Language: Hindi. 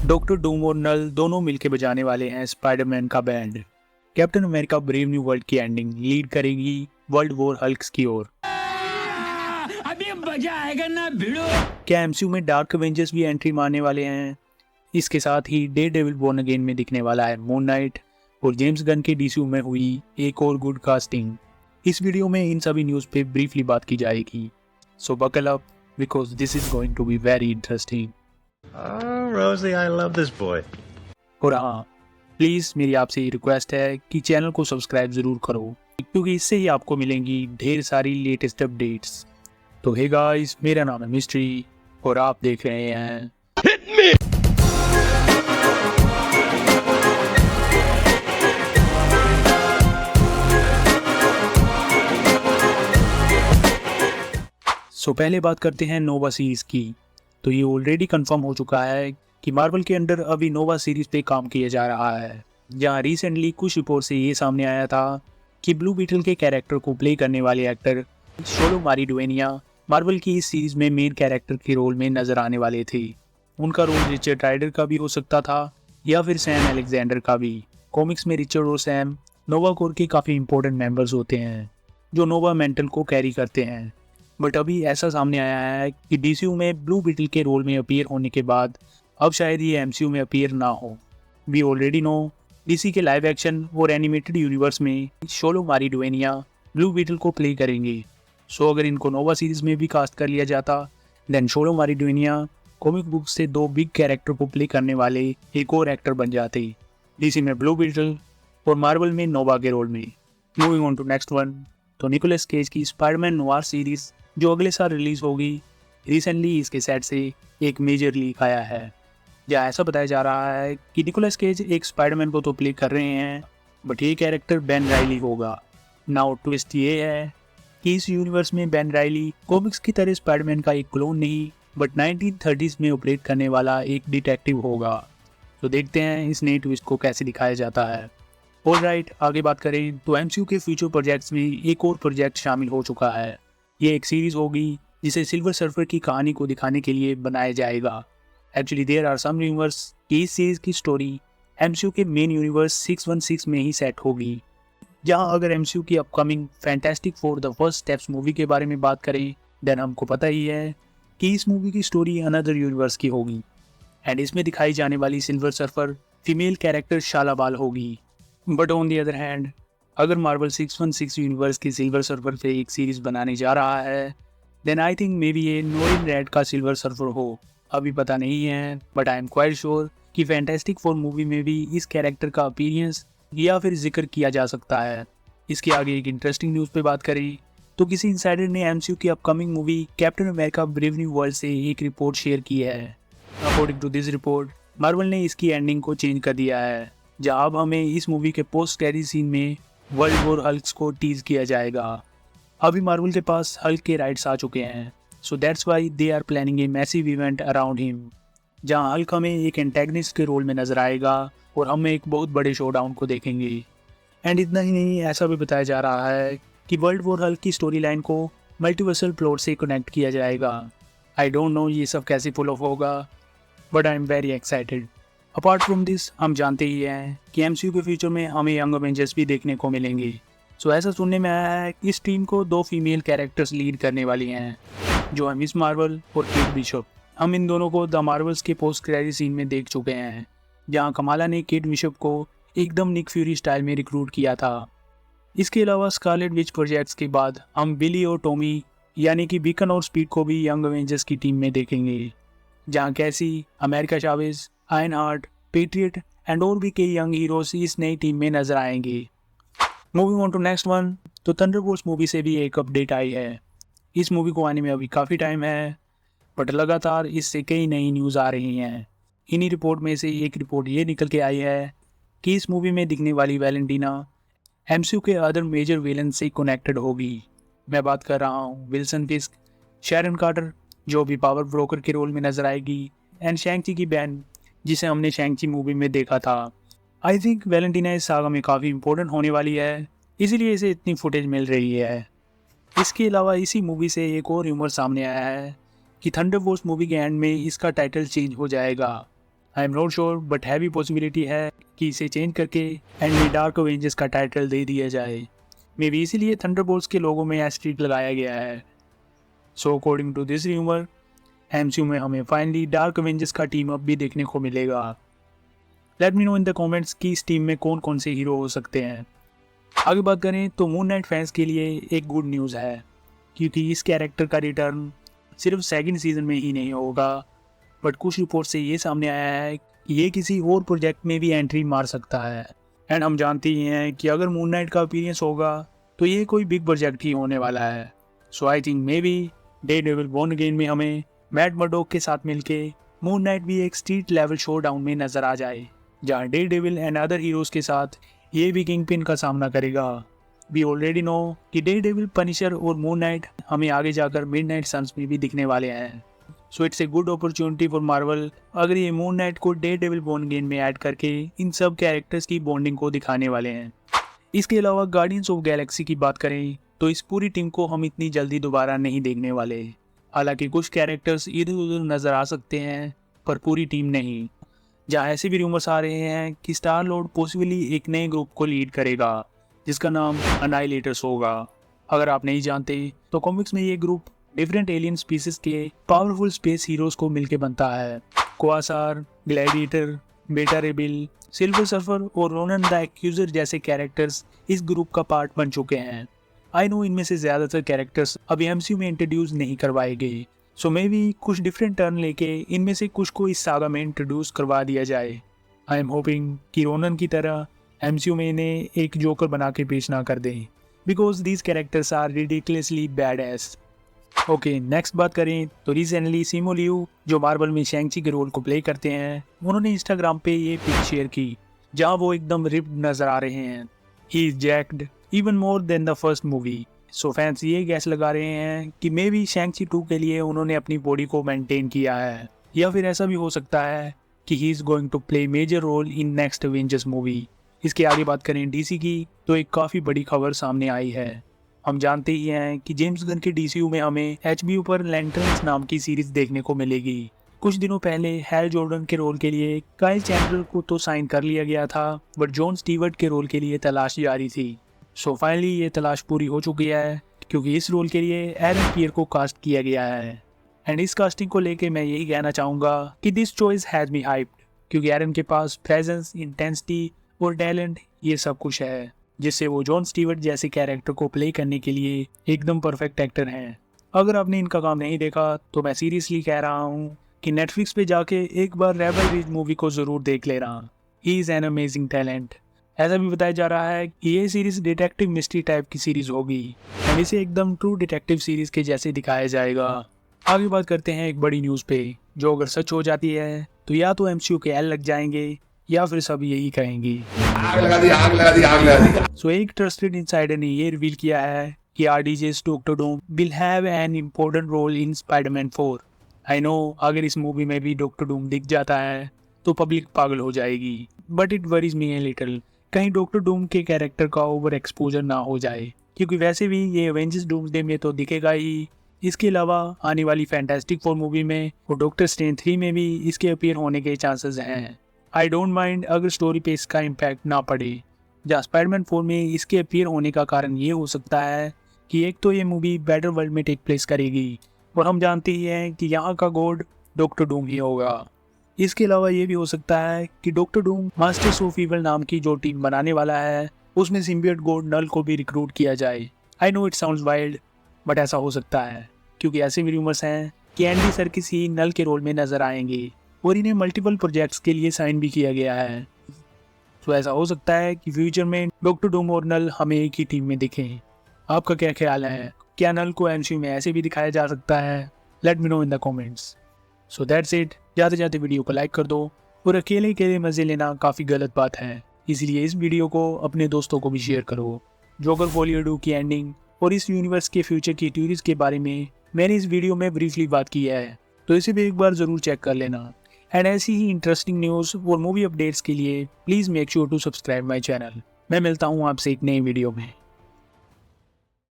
डॉक्टर डूम और नल दोनों मिलकर बजाने वाले हैं स्पाइडरमैन का band. Captain America Brave New world की एंडिंग लीड करेगी वर्ल्ड वॉर हल्क्स की ओर। अभी मजा आएगा ना भिड़ो। क्या एमसीयू में डार्क एवेंजर्स भी एंट्री मारने वाले हैं? इसके साथ ही डेयरडेविल बोर्न अगेन में दिखने वाला है मून नाइट और जेम्स गन के डीसीयू में हुई एक और गुड कास्टिंग। इस वीडियो में इन सभी न्यूज़ पे ब्रीफली बात की जाएगी, so buckle up because this is going to be very interesting. Rosie, I love this boy. और हाँ, प्लीज़ मेरी आपसे ये रिक्वेस्ट है कि चैनल को सब्सक्राइब ज़रूर करो, क्योंकि इससे ही आपको मिलेंगी ढेर सारी लेटेस्ट अपडेट्स। तो हे गाइस, मेरा नाम है मिस्ट्री और आप देख रहे हैं सो पहले बात करते हैं नोवा सीरीज़ की। तो ये ऑलरेडी कंफर्म हो चुका है कि मार्वल के अंडर अभी नोवा सीरीज़ पे काम किया जा रहा है, जहाँ रिसेंटली कुछ रिपोर्ट से ये सामने आया था कि ब्लू बीटल के कैरेक्टर को प्ले करने वाले एक्टर शोलो मारिडुएनिया मार्वल की इस सीरीज़ में मेन कैरेक्टर के रोल में नजर आने वाले थे। उनका रोल रिचर्ड राइडर का भी हो सकता था या फिर सैम अलेक्जेंडर का भी। कॉमिक्स में रिचर्ड और सैम नोवा कोर के काफ़ी इंपॉर्टेंट मेंबर्स होते हैं जो नोवा मेंटल को कैरी करते हैं। बट अभी ऐसा सामने आया है कि डीसीयू में ब्लू बीटल के रोल में अपीयर होने के बाद अब शायद ये एमसीयू में अपीयर ना हो। वी ऑलरेडी नो डीसी के लाइव एक्शन और एनिमेटेड यूनिवर्स में शोलो मारिडुएनिया ब्लू बीटल को प्ले करेंगे। सो अगर इनको नोवा सीरीज में भी कास्ट कर लिया जाता देन शोलो मारिडुएनिया कॉमिक बुक से दो बिग कैरेक्टर को प्ले करने वाले एक और एक्टर बन जाते, डीसी में ब्लू बीटल और मार्वल में नोवा के रोल में। Moving on to next one, तो निकोलस केज की स्पाइडरमैन नोवार सीरीज जो अगले साल रिलीज होगी, रिसेंटली इसके सेट से एक मेजर लीक आया है जहाँ ऐसा बताया जा रहा है कि निकोलस केज एक स्पाइडरमैन को तो प्ले कर रहे हैं बट ये कैरेक्टर बेन राइली होगा। नाउ ट्विस्ट ये है कि इस यूनिवर्स में बेन राइली कॉमिक्स की तरह स्पाइडरमैन का एक क्लोन नहीं बट 1930s में ऑपरेट करने वाला एक डिटेक्टिव होगा। तो देखते हैं इस नए ट्विस्ट को कैसे दिखाया जाता है। ऑलराइट, आगे बात करें तो एमसीयू के फ्यूचर प्रोजेक्ट्स में एक और प्रोजेक्ट शामिल हो चुका है। ये एक सीरीज होगी जिसे सिल्वर सर्फर की कहानी को दिखाने के लिए बनाया जाएगा। Actually there are some rumours कि इस सीरीज की स्टोरी एमसीयू के मेन यूनिवर्स 616 में ही सेट होगी। जहां अगर एमसीयू की upcoming Fantastic Four the First Steps movie के बारे में बात करें देन हमको पता ही है कि इस मूवी की स्टोरी अनदर यूनिवर्स की होगी एंड इसमें दिखाई जाने वाली सिल्वर सर्फर फीमेल कैरेक्टर शाला बाल होगी। But on the other hand, अगर मार्वल 616 यूनिवर्स की सिल्वर सर्फर पे एक सीरीज बनाने जा रहा है then I think maybe ये नोरिन रेड का सिल्वर सर्फर हो। अभी पता नहीं है but I am quite sure कि फैंटास्टिक फोर मूवी में भी इस कैरेक्टर का अपीयरेंस या फिर जिक्र किया जा सकता है। इसके आगे एक इंटरेस्टिंग न्यूज़ पे बात करें तो किसी इंसाइडर ने एमसीयू की upcoming movie Captain America Brave New World से एक रिपोर्ट शेयर की है। According to this report, Marvel ने इसकी एंडिंग को चेंज कर दिया है, जहां अब हमें इस मूवी के पोस्ट क्रेडिट सीन में वर्ल्ड वॉर हल्क्स को टीज किया जाएगा। अभी मार्वल के पास हल्क के राइट्स आ चुके हैं, so that's why they are planning a massive event around him, जहां हल्क हमें एक एंटेगनिस्ट के रोल में नजर आएगा और हम एक बहुत बड़े शोडाउन को देखेंगे। एंड इतना ही नहीं, ऐसा भी बताया जा रहा है कि वर्ल्ड वॉर हल्क की स्टोरी लाइन को मल्टीवर्सल प्लॉट से कनेक्ट किया जाएगा। आई डोंट नो ये सब कैसे पुल ऑफ होगा but I am very excited. Apart from this, हम जानते ही हैं कि एमसीयू के फ्यूचर में हमें यंग अवेंजर्स भी देखने को मिलेंगे। सो ऐसा सुनने में आया है कि इस टीम को दो फीमेल कैरेक्टर्स लीड करने वाली हैं जो है मिस मार्वल और केट बिशप। हम इन दोनों को द मार्वल्स के पोस्ट क्रेडिट सीन में देख चुके हैं, जहां कमाला ने केट बिशप को एकदम निक फ्यूरी स्टाइल में रिक्रूट किया था। इसके अलावा स्कारलेट विच प्रोजेक्ट्स के बाद हम बिली और टॉमी यानी कि बीकन और स्पीड को भी यंग अवेंजर्स की टीम में देखेंगे, जहां कैसी, America Chavez, ion heart, patriot and और भी कई यंग हीरोज इस नई टीम में नजर आएंगे। Moving on to next one, तो थंडरबोल्ट्स मूवी से भी एक अपडेट आई है। इस मूवी को आने में अभी काफ़ी टाइम है बट लगातार इससे कई नई न्यूज़ आ रही हैं। इन्हीं रिपोर्ट में से एक रिपोर्ट ये निकल के आई है कि इस मूवी में दिखने वाली वैलेंटीना एमसीयू के अदर मेजर विलन से कनेक्टेड होगी। मैं बात कर रहा हूँ विल्सन फिस्क, शैरन कार्टर जो भी पावर ब्रोकर के रोल में नजर आएगी एंड शैंग-ची की बहन जिसे हमने शैंग-ची मूवी में देखा था। आई थिंक वैलेंटीना इस सागा में काफ़ी इंपॉर्टेंट होने वाली है, इसीलिए इसे इतनी फुटेज मिल रही है। इसके अलावा इसी मूवी से एक और र्यूमर सामने आया है कि थंडरबोल्ट्स मूवी के एंड में इसका टाइटल चेंज हो जाएगा। I am not sure but heavy possibility है कि इसे चेंज करके एंड में डार्क अवेंजर्स का टाइटल दे दिया जाए। मे बी इसीलिए थंडरबोल्ट्स के लोगों में एस्ट्रिक लगाया गया है। So according to this rumour MCU में हमें फाइनली डार्क अवेंजर्स का टीम अप भी देखने को मिलेगा। Let me know in the comments कि इस टीम में कौन कौन से हीरो हो सकते हैं। आगे बात करें तो मून नाइट फैंस के लिए एक गुड न्यूज़ है, क्योंकि इस कैरेक्टर का रिटर्न सिर्फ सेकंड सीजन में ही नहीं होगा, बट कुछ रिपोर्ट से ये सामने आया है कि ये किसी और प्रोजेक्ट में भी एंट्री मार सकता है। एंड हम जानते ही हैं कि अगर मून नाइट का अपीयरेंस होगा तो ये कोई बिग प्रोजेक्ट ही होने वाला है। So I think maybe Daredevil Born Again में हमें मैट मर्डॉक के साथ मिलके मून नाइट भी एक स्ट्रीट लेवल शो डाउन में नजर आ जाए, जहाँ डेयरडेविल एंड अदर हीरोज के साथ ये भी किंगपिन का सामना करेगा। वी ऑलरेडी नो कि डेयरडेविल, पनिशर और मून नाइट हमें आगे जाकर मिडनाइट सन्स में भी दिखने वाले हैं। So it's a good opportunity for Marvel अगर ये मून नाइट को डेयरडेविल बॉर्न अगेन में ऐड करके इन सब कैरेक्टर्स की बॉन्डिंग को दिखाने वाले हैं। इसके अलावा गार्डियंस ऑफ गैलेक्सी की बात करें तो इस पूरी टीम को हम इतनी जल्दी दोबारा नहीं देखने वाले। हालांकि कुछ कैरेक्टर्स इधर उधर नजर आ सकते हैं पर पूरी टीम नहीं। जहाँ ऐसे भी रूमर्स आ रहे हैं कि स्टार लॉर्ड पॉसिबली एक नए ग्रुप को लीड करेगा जिसका नाम अनाइलेटर्स होगा। अगर आप नहीं जानते तो कॉमिक्स में ये ग्रुप डिफरेंट एलियन स्पीसीज के पावरफुल स्पेस हीरोज को मिलके बनता है। क्वासार, ग्लैडिएटर, बेटा रेबिल, सिल्वर सर्फर और रोनन द एक्यूजर जैसे कैरेक्टर्स इस ग्रुप का पार्ट बन चुके हैं। आई नो इनमें से ज़्यादातर कैरेक्टर्स अभी एमसीयू में इंट्रोड्यूस नहीं करवाए गए, सो मे बी कुछ डिफरेंट टर्न लेके इनमें से कुछ को इस सागा में इंट्रोड्यूस करवा दिया जाए। आई एम होपिंग कि रोनन की तरह एमसीयू में इन्हें एक जोकर बना के पेश ना कर दें, because these characters are ridiculously badass. Okay, next बात करें तो रिसेंटली सिमो लियू, जो मार्वल में शैंग-ची के रोल को प्ले करते हैं, उन्होंने इंस्टाग्राम पे ये पिक शेयर की जहाँ वो एकदम रिप्ड नजर आ रहे हैं। He is jacked even more than the first movie. So fans ये गैस लगा रहे हैं कि मे बी शैंग-ची 2 के लिए उन्होंने अपनी बॉडी को मेंटेन किया है, या फिर ऐसा भी हो सकता है कि he is going to play major role in next Avengers movie. इसके आगे बात करें डीसी की तो एक काफ़ी बड़ी खबर सामने आई है। हम जानते ही हैं कि जेम्स गन के डीसीयू में हमें एचबीओ पर लैंटर्न्स नाम की सीरीज देखने को मिलेगी। कुछ दिनों पहले हैल जॉर्डन के रोल के लिए काइल चैंडलर को तो साइन कर लिया गया था, बट जॉन स्टीवर्ट के रोल के लिए तलाश जारी थी। सो फाइनली ये तलाश पूरी हो चुकी है, क्योंकि इस रोल के लिए एरन पियर को कास्ट किया गया है। एंड इस कास्टिंग को लेके मैं यही कहना चाहूँगा कि this choice has me hyped, क्योंकि एरन के पास प्रेजेंस, इंटेंसिटी और टैलेंट ये सब कुछ है, जिससे वो जॉन स्टीवर्ट जैसे कैरेक्टर को प्ले करने के लिए एकदम परफेक्ट एक्टर हैं। अगर आपने इनका काम नहीं देखा तो मैं सीरियसली कह रहा हूँ कि नेटफ्लिक्स पे जाके एक बार रेबल रिज मूवी को ज़रूर देख लेना। He is an amazing talent. ऐसा भी बताया जा रहा है कि ये सीरीज डिटेक्टिव मिस्ट्री टाइप की सीरीज होगी एंड इसे एकदम ट्रू डिटेक्टिव सीरीज के जैसे दिखाया जाएगा। आगे बात करते हैं एक बड़ी न्यूज़ पे, जो अगर सच हो जाती है तो या तो एमसीयू के एल लग जाएंगे या फिर सब यही कहेंगी आग लगा दी, आग लगा दी, आग लगा दी। सो एक ट्रस्टेड इनसाइडर ने ये रिवील किया है कि RDJ's doctor Doom will have an important role in Spiderman 4। I know अगर इस मूवी में भी डॉक्टर डूम दिख जाता है तो पब्लिक पागल हो जाएगी, but it worries me a little कहीं डॉक्टर डूम के कैरेक्टर का ओवर एक्सपोजर ना हो जाए, क्योंकि वैसे भी ये एवेंजर्स डूम्सडे में तो दिखेगा ही। इसके अलावा आने वाली फैंटास्टिक 4 मूवी में और डॉक्टर स्ट्रेंज 3 में भी इसके अपीयर होने के चांसेस हैं। आई डोंट माइंड अगर स्टोरी पे इसका इम्पैक्ट ना पड़े। जहाँ स्पाइडरमैन 4 में इसके अपीयर होने का कारण ये हो सकता है कि एक तो ये मूवी बेटर वर्ल्ड में टेक प्लेस करेगी और हम जानते ही हैं कि यहाँ का गॉड डॉक्टर डूम ही होगा। इसके अलावा ये भी हो सकता है कि doctor Doom masters of evil नाम की जो टीम बनाने वाला है उसमें सिम्बियोट गॉड नल को भी रिक्रूट किया जाए। I know it sounds wild, but ऐसा हो सकता है क्योंकि ऐसे भी रूमर्स हैं कि एंडी सर्किस ही नल के रोल में नजर आएंगे और इन्हें मल्टीपल प्रोजेक्ट्स के लिए साइन भी किया गया है। तो ऐसा हो सकता है कि फ्यूचर में डॉक्टर डूम और नल हमें एक ही टीम में दिखें। आपका क्या ख्याल है? क्या नल को एमसीयू में ऐसे भी दिखाया जा सकता है? Late me know in the comments. So that's it. जाते जाते वीडियो को लाइक कर दो, और अकेले अकेले मज़े लेना काफ़ी गलत बात है, इसलिए इस वीडियो को अपने दोस्तों को भी शेयर करो। जोकर वॉल्यूम 2 की एंडिंग और इस यूनिवर्स के फ्यूचर की थ्योरीज के बारे में मैंने इस वीडियो में ब्रीफली बात की है, तो इसे भी एक बार ज़रूर चेक कर लेना। एंड ऐसी ही इंटरेस्टिंग न्यूज़ और मूवी अपडेट्स के लिए please make sure to subscribe my channel. मैं मिलता हूँ आपसे एक नई वीडियो में।